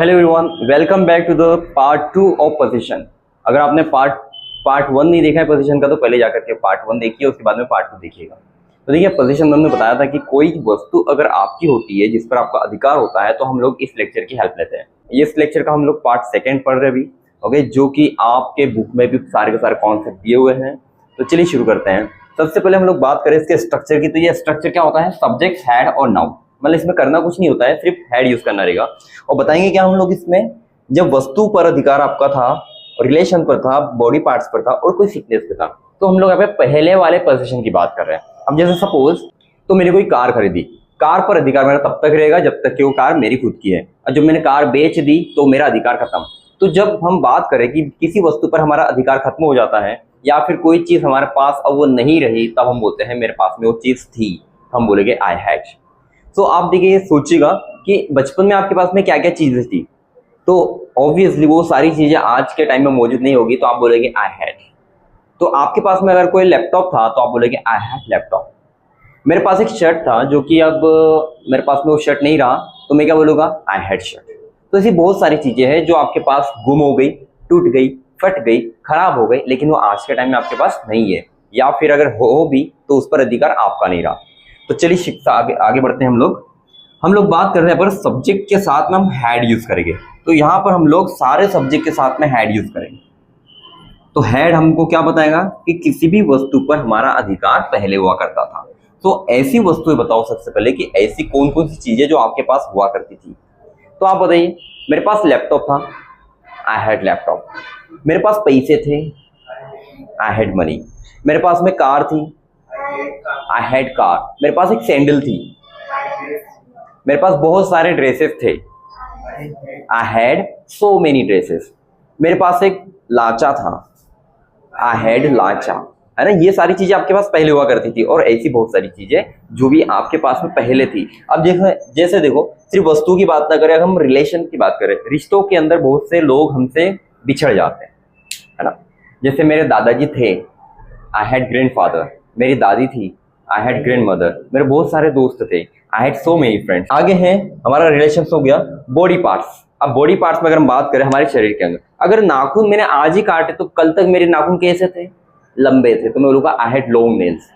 Hello everyone, welcome back to the part 2 of position. अगर आपने part 1 नहीं देखा है पोजीशन का तो पहले जाकर के पार्ट 1 देखिए, उसके बाद में पार्ट 2 देखिएगा। तो देखिए, पोजीशन में हमने बताया था कि कोई वस्तु अगर आपकी होती है जिस पर आपका अधिकार होता है तो हम लोग इस लेक्चर की हेल्प लेते हैं। इस लेक्चर का हम लोग पार्ट 2 पढ़ रहे अभी, ओके, जो कि आपके बुक में भी सारे के सारे कॉन्सेप्ट दिए हुए हैं। तो चलिए शुरू करते हैं। सबसे पहले हम लोग बात करें इसके स्ट्रक्चर की। तो ये स्ट्रक्चर क्या होता है? सब्जेक्ट, हेड और नाउन। मतलब इसमें करना कुछ नहीं होता है, सिर्फ हेड यूज करना रहेगा। और बताएंगे क्या हम लोग इसमें, जब वस्तु पर अधिकार आपका था, रिलेशन पर था, बॉडी पार्ट्स पर था और कोई सिकनेस पे था, तो हम लोग यहाँ पे पहले वाले पोजीशन की बात कर रहे हैं। अब जैसे सपोज तो मैंने कोई कार खरीदी, कार पर अधिकार मेरा तब तक रहेगा जब तक कि वो कार मेरी खुद की है, और जब मैंने कार बेच दी तो मेरा अधिकार खत्म। तो जब हम बात करें कि किसी वस्तु पर हमारा अधिकार खत्म हो जाता है या फिर कोई चीज हमारे पास अब वो नहीं रही, तब हम बोलते हैं मेरे पास में वो चीज थी, हम बोलेंगे आई हैड। तो आप देखिए, सोचिएगा कि बचपन में आपके पास में क्या क्या चीजें थी, तो ऑब्वियसली वो सारी चीजें आज के टाइम में मौजूद नहीं होगी, तो आप बोलेंगे आई हैड। तो आपके पास में अगर कोई लैपटॉप था तो आप बोलेंगे आई हैड लैपटॉप। मेरे पास एक शर्ट था जो कि अब मेरे पास में वो शर्ट नहीं रहा, तो मैं क्या बोलूँगा? I had shirt. तो ऐसी बहुत सारी चीजें हैं जो आपके पास गुम हो गई, टूट गई, फट गई, खराब हो गई, लेकिन वो आज के टाइम में आपके पास नहीं है, या फिर अगर हो भी तो उस पर अधिकार आपका नहीं रहा। तो चलिए शिक्षा आगे बढ़ते हैं। हम लोग बात कर रहे हैं पर सब्जेक्ट के साथ में हम हैड यूज करेंगे। तो यहाँ पर हम लोग सारे सब्जेक्ट के साथ में हैड यूज करेंगे। तो हैड हमको क्या बताएगा कि किसी भी वस्तु पर हमारा अधिकार पहले हुआ करता था। तो ऐसी वस्तुएं बताओ सबसे पहले कि ऐसी कौन कौन सी चीजें जो आपके पास हुआ करती थी। तो आप बताइए, मेरे पास लैपटॉप था, आई हैड लैपटॉप। मेरे पास पैसे थे, आई हैड मनी। मेरे पास में कार थी, आई हैड कार। मेरे पास एक सैंडल थी। मेरे पास बहुत सारे ड्रेसेस थे, I had so many dresses. मेरे पास एक लाचा था, आई हैड लाचा, है ना। ये सारी चीजें आपके पास पहले हुआ करती थी, और ऐसी बहुत सारी चीजें जो भी आपके पास में पहले थी। अब जैसे देखो, सिर्फ वस्तु की बात ना करें, अगर हम रिलेशन की बात करें, रिश्तों के अंदर बहुत से लोग हमसे बिछड़ जाते हैं, है ना। जैसे मेरे दादाजी थे, आई हैड ग्रैंडफादर। मेरी दादी थी, आई हैड ग्रैंड मदर। मेरे बहुत सारे दोस्त थे, I had so many friends. आगे है हमारा रिलेशन हो गया बॉडी पार्ट्स। अब बॉडी पार्ट्स में अगर हम बात करें हमारे शरीर के अंदर, अगर नाखून मैंने आज ही काटे तो कल तक मेरे नाखून कैसे थे? लंबे थे, तो मैं बोलूँगा आई हैड लॉन्ग नेल्स।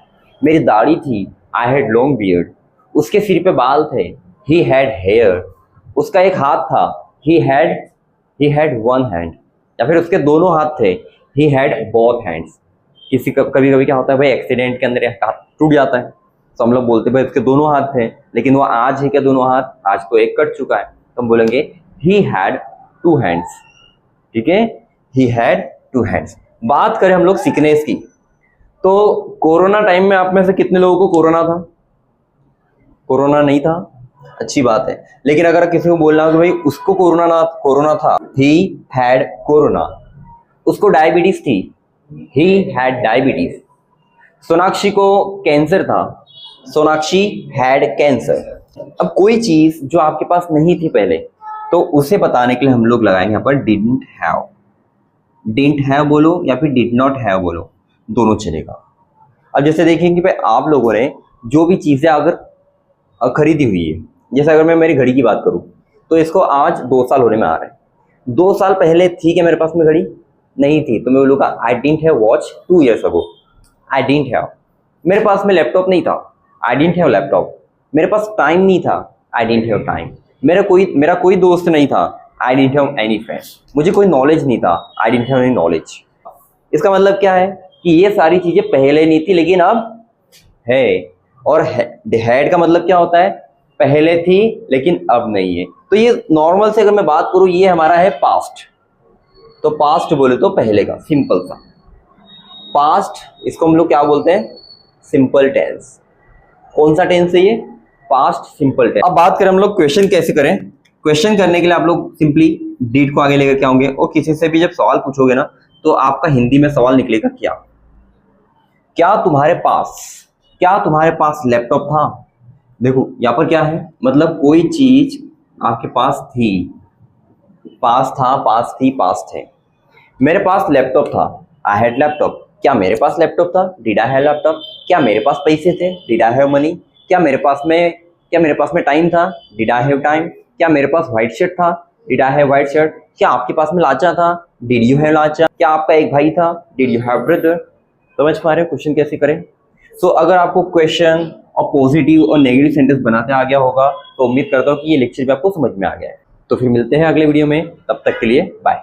मेरी दाढ़ी थी, आई हैड लॉन्ग बियर्ड। उसके सिर पे बाल थे, ही हैड हेयर। उसका एक हाथ था, ही हैड वन हैंड। या फिर उसके दोनों हाथ थे, ही हैड बोथ हैंड्स। कभी कभी क्या होता है भाई, एक्सीडेंट के अंदर हाथ टूट जाता है, तो हम लोग बोलते हैं भाई उसके दोनों हाथ थे, लेकिन वो आज है क्या दोनों हाथ? आज तो एक कट चुका है, तो हम बोलेंगे ही हैड टू हैंड्स। ठीक है, ही हैड टू हैंड्स। बात करें हम लोग सिकनेस की, तो कोरोना टाइम में आप में से कितने लोगों को कोरोना था? कोरोना नहीं था, अच्छी बात है। लेकिन अगर किसी को बोलना हो कि भाई उसको कोरोना था, ही हैड कोरोना। उसको डायबिटीज थी, ही हैड डायबिटीज। सोनाक्षी को कैंसर था, सोनाक्षी हैड कैंसर। अब कोई चीज जो आपके पास नहीं थी पहले, तो उसे बताने के लिए हम लोग लगाएंगे यहाँ पर डिडंट हैव। डिडंट हैव बोलो या फिर डिड नॉट हैव बोलो, दोनों चलेगा। अब जैसे देखेंगे भाई, आप लोगों ने जो भी चीजें अगर खरीदी हुई है, जैसे अगर मैं मेरी घड़ी की बात करूं, तो इसको आज 2 साल होने में आ रहे हैं। 2 साल पहले थी क्या मेरे पास में घड़ी? नहीं थी, तो मैं बोलूँगा I didn't have watch 2 years ago। I didn't have. मेरे पास में लैपटॉप नहीं था, आई डिडंट हैव लैपटॉप। मेरे पास टाइम नहीं था, आई डिडंट हैव टाइम। मेरा कोई दोस्त नहीं था, I didn't have any friend. मुझे कोई नॉलेज नहीं था, I didn't have any knowledge. इसका मतलब क्या है कि ये सारी चीजें पहले नहीं थी लेकिन अब है। और हैड का मतलब क्या होता है? पहले थी लेकिन अब नहीं है। तो ये नॉर्मल से अगर मैं बात करूं, ये हमारा है पास्ट। तो पास्ट बोले तो पहले का, सिंपल सा पास्ट। इसको हम लोग क्या बोलते हैं? Simple tense. कौन सा टेंस है ये? Past simple tense. अब बात करें हम लोग क्वेश्चन कैसे करें। क्वेश्चन करने के लिए आप लोग सिंपली डीड को आगे लेकर के आओगे, और किसी से भी जब सवाल पूछोगे ना, तो आपका हिंदी में सवाल निकलेगा क्या तुम्हारे पास लैपटॉप था? देखो यहाँ पर क्या है, मतलब कोई चीज आपके पास थी, पास था, पास थी, पास थे। मेरे पास लैपटॉप था, आई हैड लैपटॉप। क्या मेरे पास लैपटॉप था? Did I have laptop. क्या मेरे पास पैसे थे? Did I have money. क्या मेरे पास में टाइम था? Did I have time. क्या मेरे पास व्हाइट शर्ट था? Did I have white shirt, क्या आपके पास में लाचा था, डिड यू हैव लाचा, क्या आपका एक भाई था, डिड यू हैव ब्रदर। समझ पा रहे हो क्वेश्चन कैसे करें। सो अगर आपको क्वेश्चन और पॉजिटिव और नेगेटिव सेंटेंस बनाते आ गया होगा तो उम्मीद करता हूँ कि ये लेक्चर भी आपको समझ में आ गया है। तो फिर मिलते हैं अगले वीडियो में, तब तक के लिए बाय।